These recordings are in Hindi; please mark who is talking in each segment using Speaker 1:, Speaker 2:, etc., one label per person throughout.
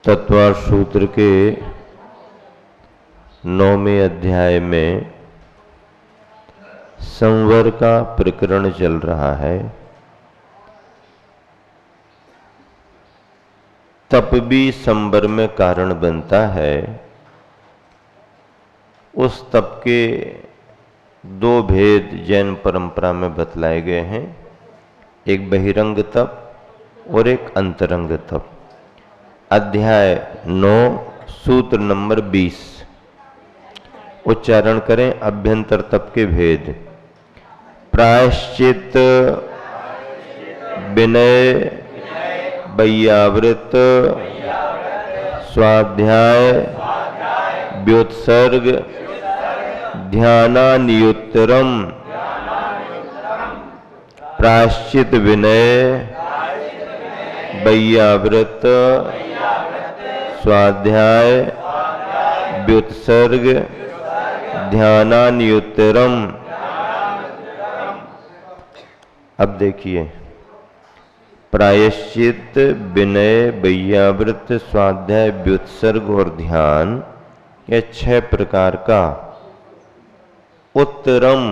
Speaker 1: तत्वार्थ सूत्र के 9वें अध्याय में संवर का प्रकरण चल रहा है। तप भी संवर में कारण बनता है। उस तप के दो भेद जैन परंपरा में बतलाए गए हैं, एक बहिरंग तप और एक अंतरंग तप। अध्याय 9 सूत्र नंबर 20 उच्चारण करें। अभ्यंतर तप के भेद। प्रायश्चित, विनय, वैयावृत, स्वाध्याय, व्युत्सर्ग, ध्यानानियुत्तरम। प्रायश्चित, विनय, वैयावृत, स्वाध्याय, व्युत्सर्ग, ध्यानानियुत्तरम। अब देखिए, प्रायश्चित, विनय, वैयावृत, स्वाध्याय, व्युत्सर्ग और ध्यान, ये 6 प्रकार का उत्तरम।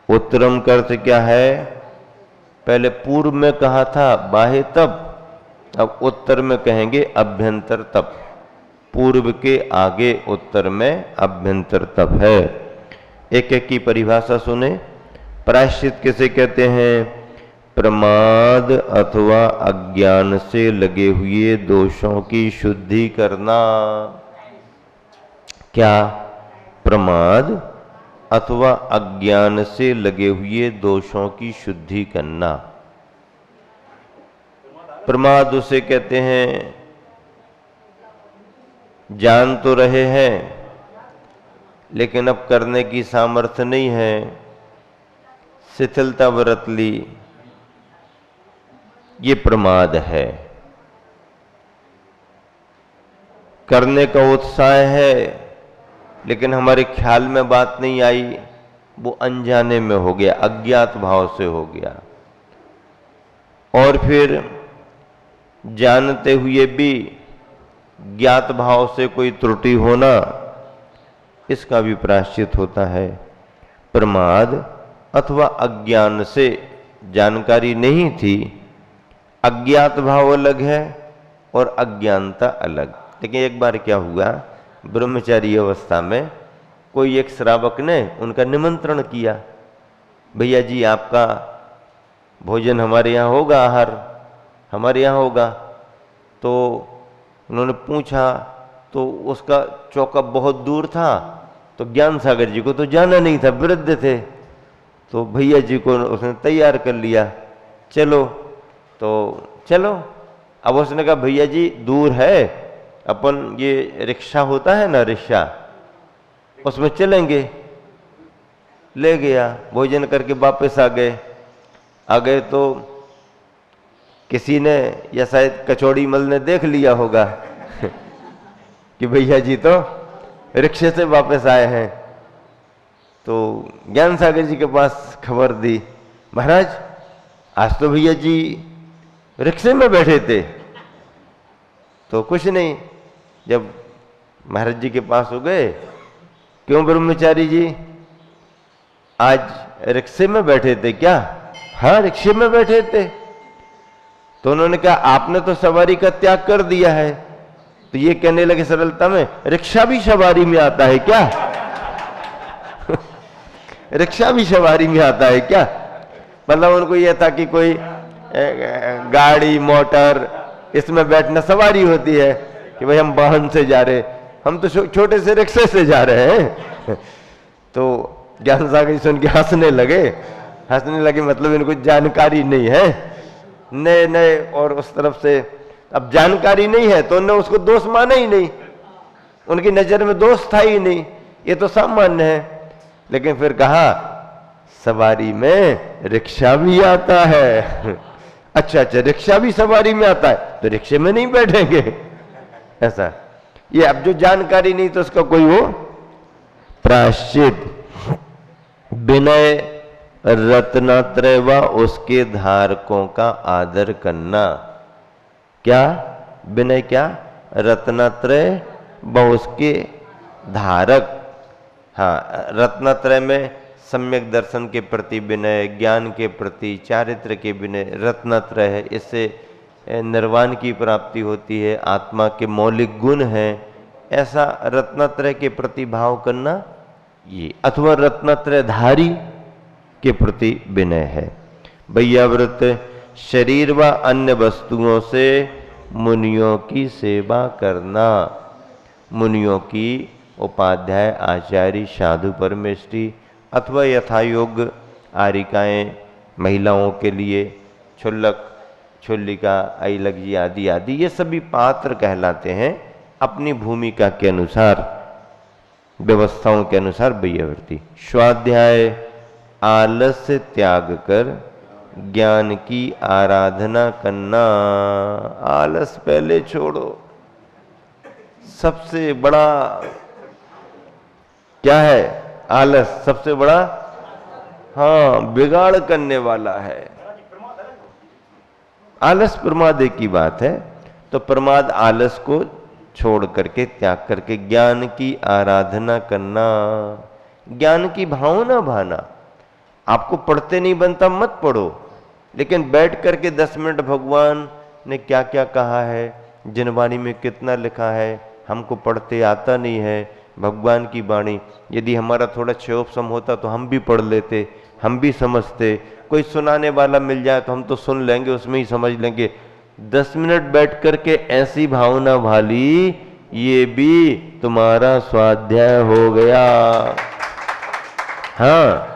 Speaker 1: उत्तरम का अर्थ क्या है? पहले पूर्व में कहा था बाह्य तप, अब उत्तर में कहेंगे अभ्यंतर तप। पूर्व के आगे उत्तर में अभ्यंतर तप है। एक एक की परिभाषा सुने। प्रायश्चित किसे कहते हैं? प्रमाद अथवा अज्ञान से लगे हुए दोषों की शुद्धि करना। क्या? प्रमाद अथवा अज्ञान से लगे हुए दोषों की शुद्धि करना। प्रमाद उसे कहते हैं, जान तो रहे हैं लेकिन अब करने की सामर्थ्य नहीं है, शिथिलता बरत ली, ये प्रमाद है। करने का उत्साह है लेकिन हमारे ख्याल में बात नहीं आई, वो अनजाने में हो गया, अज्ञात भाव से हो गया। और फिर जानते हुए भी ज्ञात भाव से कोई त्रुटि होना, इसका भी प्रायश्चित होता है। प्रमाद अथवा अज्ञान से, जानकारी नहीं थी, अज्ञात भाव अलग है और अज्ञानता अलग। लेकिन एक बार क्या हुआ, ब्रह्मचारी अवस्था में कोई एक श्रावक ने उनका निमंत्रण किया, भैया जी आपका भोजन हमारे यहाँ होगा, आहार हमारे यहाँ होगा। तो उन्होंने पूछा, तो उसका चौका बहुत दूर था, तो ज्ञान सागर जी को तो जाना नहीं था, वृद्ध थे। तो भैया जी को उसने तैयार कर लिया, चलो। तो चलो। अब उसने कहा भैया जी दूर है, अपन ये रिक्शा होता है ना, रिक्शा, उसमें चलेंगे। ले गया, भोजन करके वापस आ गए तो किसी ने या शायद कचौड़ी मल ने देख लिया होगा कि भैया जी तो रिक्शे से वापस आए हैं। तो ज्ञान सागर जी के पास खबर दी, महाराज आज तो भैया जी रिक्शे में बैठे थे। तो कुछ नहीं, जब महाराज जी के पास हो गए, क्यों ब्रह्मचारी जी आज रिक्शे में बैठे थे क्या? हाँ रिक्शे में बैठे थे। तो उन्होंने कहा आपने तो सवारी का त्याग कर दिया है। तो ये कहने लगे सरलता में, रिक्शा भी सवारी में आता है क्या? रिक्शा भी सवारी में आता है क्या? मतलब उनको यह था कि कोई गाड़ी मोटर इसमें बैठना सवारी होती है, कि भाई हम वाहन से जा रहे, हम तो छोटे से रिक्शे से जा रहे हैं। तो ज्ञान सागर सुन के हंसने लगे, मतलब इनको जानकारी नहीं है, नए और उस तरफ से अब जानकारी नहीं है तो उन्होंने उसको दोष माना ही नहीं, उनकी नजर में दोष था ही नहीं, ये तो सामान्य है। लेकिन फिर कहा सवारी में रिक्शा भी आता है। अच्छा रिक्शा भी सवारी में आता है, तो रिक्शे में नहीं बैठेंगे, ऐसा। ये अब जो जानकारी नहीं तो उसका कोई वो प्रायश्चित। विनय रत्नत्रय व उसके धारकों का आदर करना। क्या विनय? क्या रत्नत्रय व उसके धारक। हाँ, रत्नत्रय में सम्यक दर्शन के प्रति विनय, ज्ञान के प्रति, चारित्र के विनय, रत्नत्रय है। इससे निर्वाण की प्राप्ति होती है, आत्मा के मौलिक गुण हैं, ऐसा रत्नत्रय के प्रति भाव करना ये, अथवा रत्नत्रयधारी के प्रति विनय है। भैयाव्रत शरीर व अन्य वस्तुओं से मुनियों की सेवा करना। मुनियों की, उपाध्याय, आचार्य, साधु, परमेष्ठी अथवा यथायोग्य आरिकाएँ, महिलाओं के लिए क्षुल्लक, छुल्लिका, ऐलज्जी आदि आदि, ये सभी पात्र कहलाते हैं अपनी भूमिका के अनुसार, व्यवस्थाओं के अनुसार भैयावृत्ति। स्वाध्याय आलस्य त्याग कर ज्ञान की आराधना करना। आलस पहले छोड़ो। सबसे बड़ा क्या है? आलस सबसे बड़ा, हाँ, बिगाड़ करने वाला है। आलस प्रमाद एक की बात है, तो प्रमाद आलस को छोड़ करके, त्याग करके ज्ञान की आराधना करना। ज्ञान की भावना भाना। आपको पढ़ते नहीं बनता, मत पढ़ो, लेकिन बैठ करके 10 मिनट भगवान ने क्या क्या कहा है, जिनवाणी में कितना लिखा है, हमको पढ़ते आता नहीं है भगवान की वाणी। यदि हमारा थोड़ा क्षयोपशम होता तो हम भी पढ़ लेते, हम भी समझते। कोई सुनाने वाला मिल जाए तो हम तो सुन लेंगे, उसमें ही समझ लेंगे। 10 मिनट बैठ करके ऐसी भावना भाली, ये भी तुम्हारा स्वाध्याय हो गया। हाँ,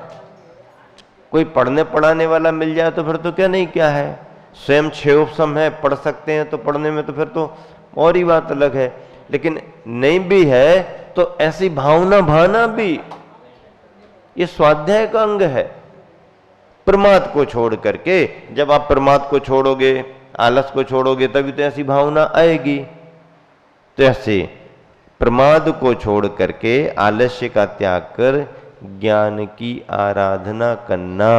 Speaker 1: कोई पढ़ने पढ़ाने वाला मिल जाए तो फिर तो क्या नहीं क्या है, स्वयं क्षयोपशम है, पढ़ सकते हैं तो पढ़ने में तो फिर तो और ही बात अलग है। लेकिन नहीं भी है तो ऐसी भावना भाना भी ये स्वाध्याय का अंग है। प्रमाद को छोड़ करके, जब आप प्रमाद को छोड़ोगे, आलस को छोड़ोगे, तभी तो ऐसी भावना आएगी। तो ऐसे प्रमाद को छोड़ करके, आलस्य का त्याग कर ज्ञान की आराधना करना।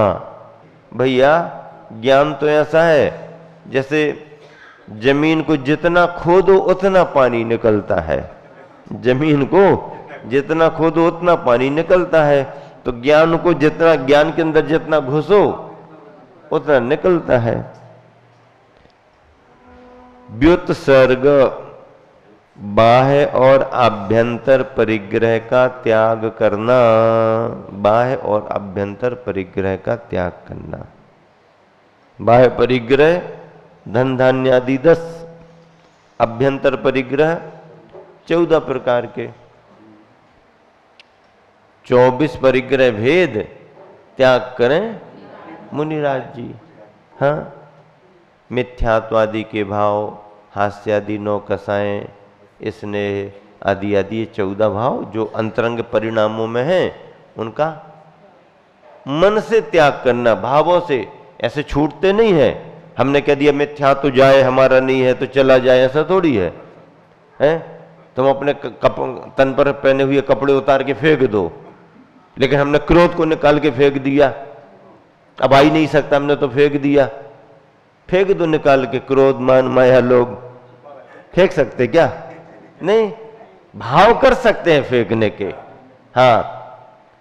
Speaker 1: भैया ज्ञान तो ऐसा है जैसे जमीन को जितना खोदो उतना पानी निकलता है। जमीन को जितना खोदो उतना पानी निकलता है, तो ज्ञान को जितना, ज्ञान के अंदर जितना घुसो उतना निकलता है। व्युत्सर्ग बाह्य और आभ्यंतर परिग्रह का त्याग करना। बाह्य और आभ्यंतर परिग्रह का त्याग करना। बाह्य परिग्रह धन धान्य आदि 10, अभ्यंतर परिग्रह 14 प्रकार के। 24 परिग्रह भेद त्याग करें मुनिराज जी। हाँ, मिथ्यात्वादि के भाव, हास्यादि 9 कसाएं, स्नेह आदि आदि, ये 14 भाव जो अंतरंग परिणामों में हैं, उनका मन से त्याग करना, भावों से। ऐसे छूटते नहीं है। हमने कह दिया मिथ्या तो जाए, हमारा नहीं है तो चला जाए, ऐसा थोड़ी है, हैं? तुम अपने तन पर पहने हुए कपड़े उतार के फेंक दो, लेकिन हमने क्रोध को निकाल के फेंक दिया, अब आ ही नहीं सकता, हमने तो फेंक दिया। फेंक दो निकाल के, क्रोध मान माया लोग फेंक सकते क्या? नहीं, भाव कर सकते हैं फेंकने के। हाँ,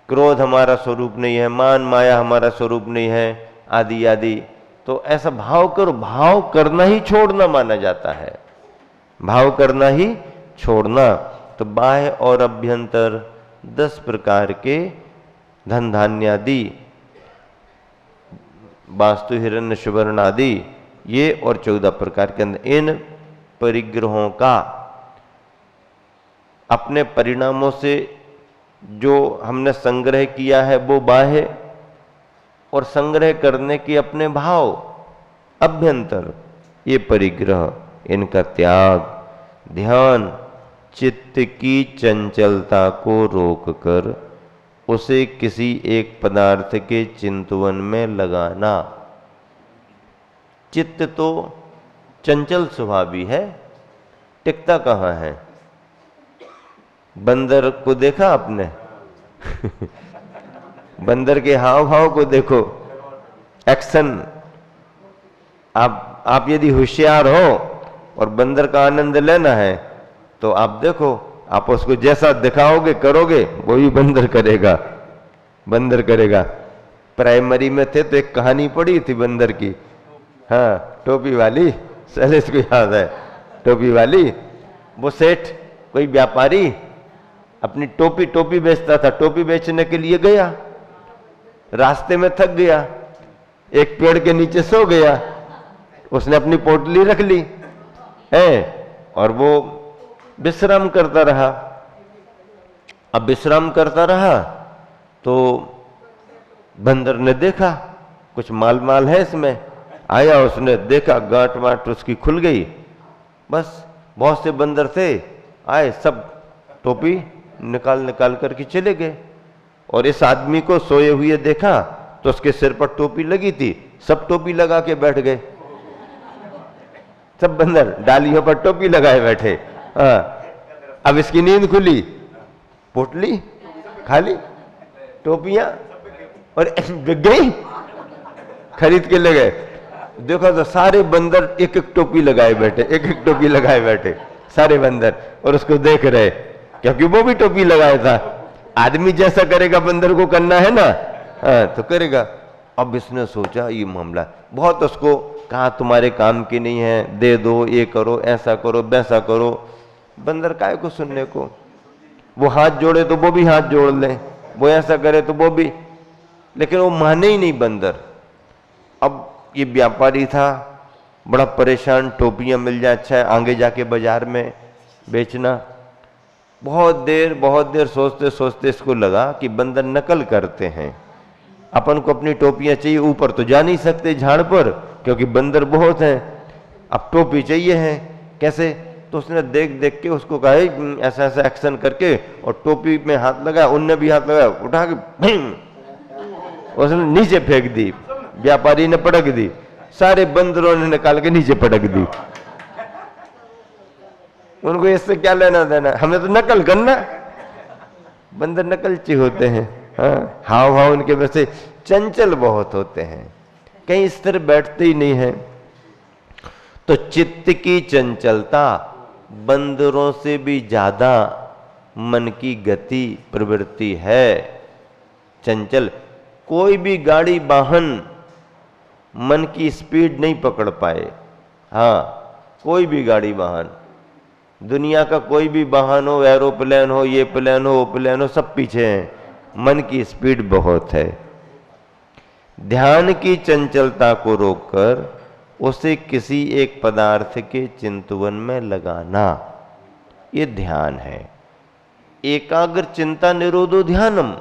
Speaker 1: क्रोध हमारा स्वरूप नहीं है, मान माया हमारा स्वरूप नहीं है, आदि आदि। तो ऐसा भाव करो। भाव करना ही छोड़ना माना जाता है, भाव करना ही छोड़ना। तो बाह्य और अभ्यंतर 10 प्रकार के धन धान्य आदि, वास्तु हिरण्य सुवर्ण आदि, ये और 14 प्रकार के अंदर, इन परिग्रहों का अपने परिणामों से जो हमने संग्रह किया है वो बाह्य, और संग्रह करने के अपने भाव अभ्यंतर, ये परिग्रह, इनका त्याग। ध्यान चित्त की चंचलता को रोककर उसे किसी एक पदार्थ के चिंतवन में लगाना। चित्त तो चंचल स्वभावी है, टिकता कहाँ है? बंदर को देखा आपने? बंदर के हाव भाव को देखो, एक्शन। आप यदि होशियार हो और बंदर का आनंद लेना है तो आप देखो, आप उसको जैसा दिखाओगे करोगे वही बंदर करेगा, बंदर करेगा। प्राइमरी में थे तो एक कहानी पढ़ी थी बंदर की, हाँ, टोपी वाली, शैलेश को याद है, टोपी वाली। वो सेठ कोई व्यापारी अपनी टोपी बेचता था, टोपी बेचने के लिए गया, रास्ते में थक गया, एक पेड़ के नीचे सो गया, उसने अपनी पोटली रख ली है और वो विश्राम करता रहा। अब विश्राम करता रहा तो बंदर ने देखा कुछ माल है इसमें, आया, उसने देखा गांठ वाट उसकी खुल गई। बस बहुत से बंदर थे, आए, सब टोपी निकाल करके चले गए। और इस आदमी को सोए हुए देखा तो उसके सिर पर टोपी लगी थी, सब टोपी लगा के बैठ गए, सब बंदर डालियों पर टोपी लगाए बैठे। हाँ, अब इसकी नींद खुली, पोटली खाली, टोपियां और बिक गई, खरीद के ले गए। देखो तो सारे बंदर एक एक टोपी लगाए बैठे, एक एक टोपी लगाए बैठे सारे बंदर, और उसको देख रहे, क्योंकि वो भी टोपी लगाया था। आदमी जैसा करेगा बंदर को करना है ना, हाँ, तो करेगा। अब इसने सोचा ये मामला, बहुत उसको कहा तुम्हारे काम की नहीं है, दे दो, ये करो, ऐसा करो, वैसा करो। बंदर काय को सुनने को, वो हाथ जोड़े तो वो भी हाथ जोड़ ले, वो ऐसा करे तो वो भी, लेकिन वो माने ही नहीं बंदर। अब ये व्यापारी था बड़ा परेशान, टोपियां मिल जाए अच्छा है, आगे जाके बाजार में बेचना। बहुत देर सोचते सोचते इसको लगा कि बंदर नकल करते हैं, अपन को अपनी टोपियां चाहिए, ऊपर तो जा नहीं सकते झाड़ पर क्योंकि बंदर बहुत हैं, अब टोपी चाहिए है, कैसे? तो उसने देख के उसको कहा ऐसा ऐसा एक्शन करके, और टोपी में हाथ लगाया, उनने भी हाथ लगाया, उठा के उसने नीचे फेंक दी, व्यापारी ने पटक दी, सारे बंदरों ने निकाल के नीचे पटक दी। उनको इससे क्या लेना देना, हमें तो नकल करना। बंदर नकलची होते हैं, हाँ, हाव भाव उनके वैसे चंचल बहुत होते हैं, कहीं स्थिर बैठते ही नहीं है। तो चित्त की चंचलता बंदरों से भी ज्यादा मन की गति प्रवृत्ति है, चंचल। कोई भी गाड़ी वाहन मन की स्पीड नहीं पकड़ पाए, हाँ, कोई भी गाड़ी वाहन, दुनिया का कोई भी वाहन हो, एरोप्लेन हो, ये प्लेन हो, वो प्लेन हो, सब पीछे हैं, मन की स्पीड बहुत है। ध्यान की चंचलता को रोककर उसे किसी एक पदार्थ के चिंतवन में लगाना, ये ध्यान है। एकाग्र चिंता निरोधो ध्यानम,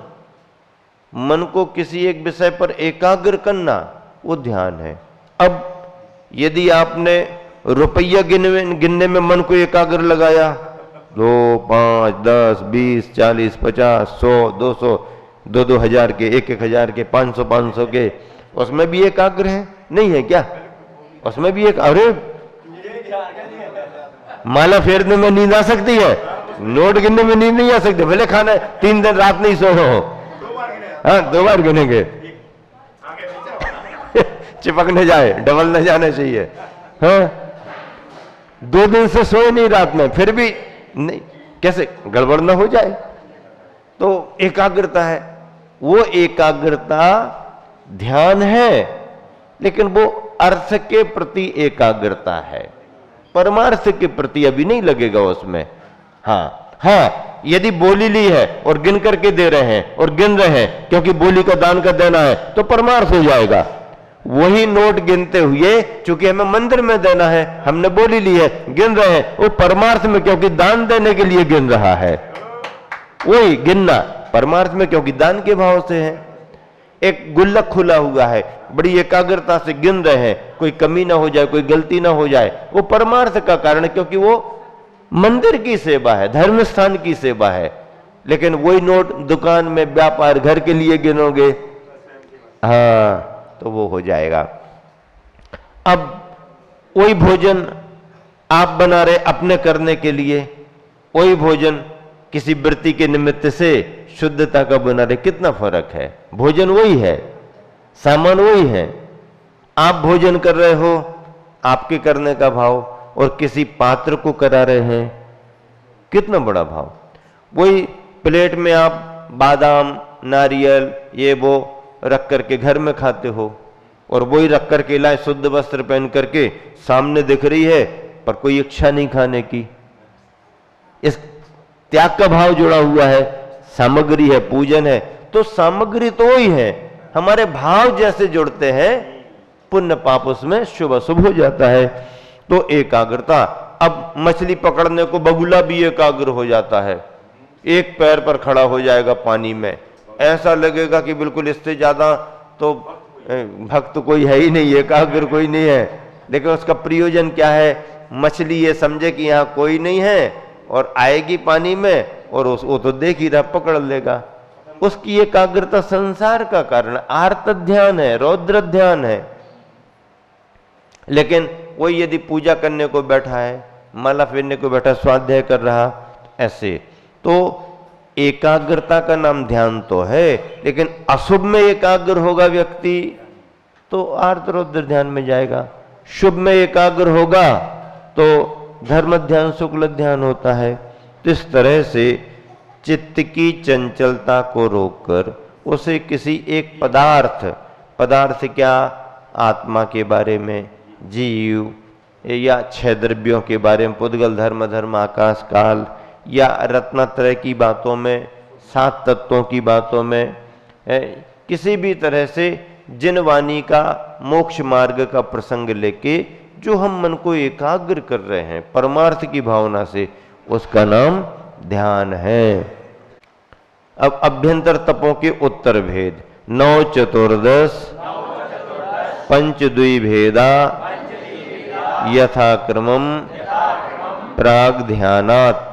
Speaker 1: मन को किसी एक विषय पर एकाग्र करना, वो ध्यान है। अब यदि आपने रुपया गिनने में मन को एकाग्र लगाया, 2, 5, 10, 20, 40, 50, 100, 200, 2 हजार के, 1 हजार के, 500 के, उसमें भी एकाग्र है नहीं है क्या? उसमें भी एक, अरे माला फेरने में नींद आ सकती है, नोट गिनने में नींद नहीं आ सकती, भले खाना 3 दिन रात नहीं सो हो, हाँ, 2 बार गिनेंगे चिपकने जाए, डबल न जाना चाहिए, हाँ, 2 दिन से सोए नहीं रात में, फिर भी नहीं, कैसे गड़बड़ ना हो जाए? तो एकाग्रता है, वो एकाग्रता ध्यान है, लेकिन वो अर्थ के प्रति एकाग्रता है, परमार्थ के प्रति अभी नहीं लगेगा उसमें। हाँ, यदि बोली ली है और गिन करके दे रहे हैं और गिन रहे हैं क्योंकि बोली का दान का देना है, तो परमार्थ हो जाएगा। वही नोट गिनते हुए, चूंकि हमें मंदिर में देना है, हमने बोली ली है, गिन रहे हैं, वो परमार्थ में क्योंकि दान देने के लिए गिन रहा है, वही गिनना परमार्थ में क्योंकि दान के भाव से है। एक गुल्लक खुला हुआ है, बड़ी एकाग्रता से गिन रहे हैं, कोई कमी ना हो जाए, कोई गलती ना हो जाए, वो परमार्थ का कारण है क्योंकि वो मंदिर की सेवा है, धर्म स्थान की सेवा है। लेकिन वही नोट दुकान में, व्यापार, घर के लिए गिनोगे, हाँ, तो वो हो जाएगा। अब वही भोजन आप बना रहे अपने करने के लिए, वही भोजन किसी वृत्ति के निमित्त से शुद्धता का बना रहे, कितना फर्क है? भोजन वही है, सामान वही है। आप भोजन कर रहे हो, आपके करने का भाव, और किसी पात्र को करा रहे हैं, कितना बड़ा भाव। वही प्लेट में आप बादाम, नारियल, ये वो रख करके घर में खाते हो, और वही रख करके लाए शुद्ध वस्त्र पहन करके सामने दिख रही है, पर कोई इच्छा नहीं खाने की। इस त्याग का भाव जुड़ा हुआ है, सामग्री है, पूजन है, तो सामग्री तो वही है, हमारे भाव जैसे जुड़ते हैं पुण्य पाप उसमें शुभ अशुभ हो जाता है। तो एकाग्रता, अब मछली पकड़ने को बगुला भी एकाग्र हो जाता है, एक पैर पर खड़ा हो जाएगा पानी में, ऐसा लगेगा कि बिल्कुल इससे ज्यादा तो भक्त कोई है ही नहीं, एकाग्र कोई नहीं है। लेकिन उसका प्रयोजन क्या है, मछली ये समझे कि यहाँ कोई नहीं है और आएगी पानी में, और वो तो देख ही रहा, पकड़ लेगा। उसकी एकाग्रता संसार का कारण आर्त ध्यान है, रौद्र ध्यान है। लेकिन कोई यदि पूजा करने को बैठा है, माला फेरने को बैठा, स्वाध्याय कर रहा, ऐसे तो एकाग्रता का नाम ध्यान तो है, लेकिन अशुभ में एकाग्र होगा व्यक्ति तो आर्त रौद्र ध्यान में जाएगा। शुभ में एकाग्र होगा तो धर्म ध्यान, शुक्ल ध्यान होता है। तो इस तरह से चित्त की चंचलता को रोककर उसे किसी एक पदार्थ क्या, आत्मा के बारे में, जीव या छह द्रव्यों के बारे में, पुद्गल, धर्म, आकाश, काल, या रत्नत्रय की बातों में, 7 तत्वों की बातों में, किसी भी तरह से जिन वाणी का मोक्ष मार्ग का प्रसंग लेके जो हम मन को एकाग्र कर रहे हैं परमार्थ की भावना से, उसका नाम ध्यान है। अब अभ्यंतर तपों के उत्तर भेद, 9 चतुर्दश पंचद्विभेदा यथाक्रमम प्राग ध्यानात्,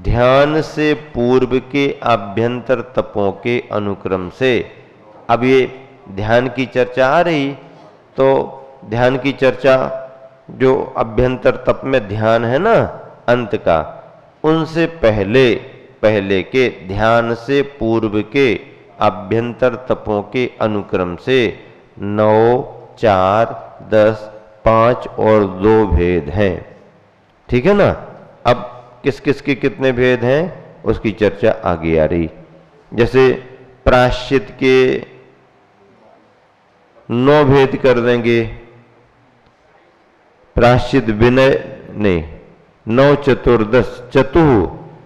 Speaker 1: ध्यान से पूर्व के आभ्यंतर तपों के अनुक्रम से। अब ये ध्यान की चर्चा आ रही, तो ध्यान की चर्चा जो अभ्यंतर तप में ध्यान है ना अंत का, उनसे पहले के ध्यान से पूर्व के आभ्यंतर तपों के अनुक्रम से 9, 4, 10, 5 और 2 भेद हैं। ठीक है ना। अब किस किस के कितने भेद हैं उसकी चर्चा आगे आ रही। जैसे प्रायश्चित के 9 भेद कर देंगे, प्रायश्चित विनय नहीं, 9 चतुर्दश,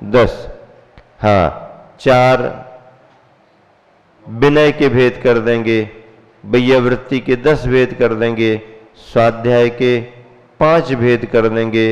Speaker 1: 10, हाँ 4 विनय के भेद कर देंगे, वैयावृत्ति के 10 भेद कर देंगे, स्वाध्याय के 5 भेद कर देंगे,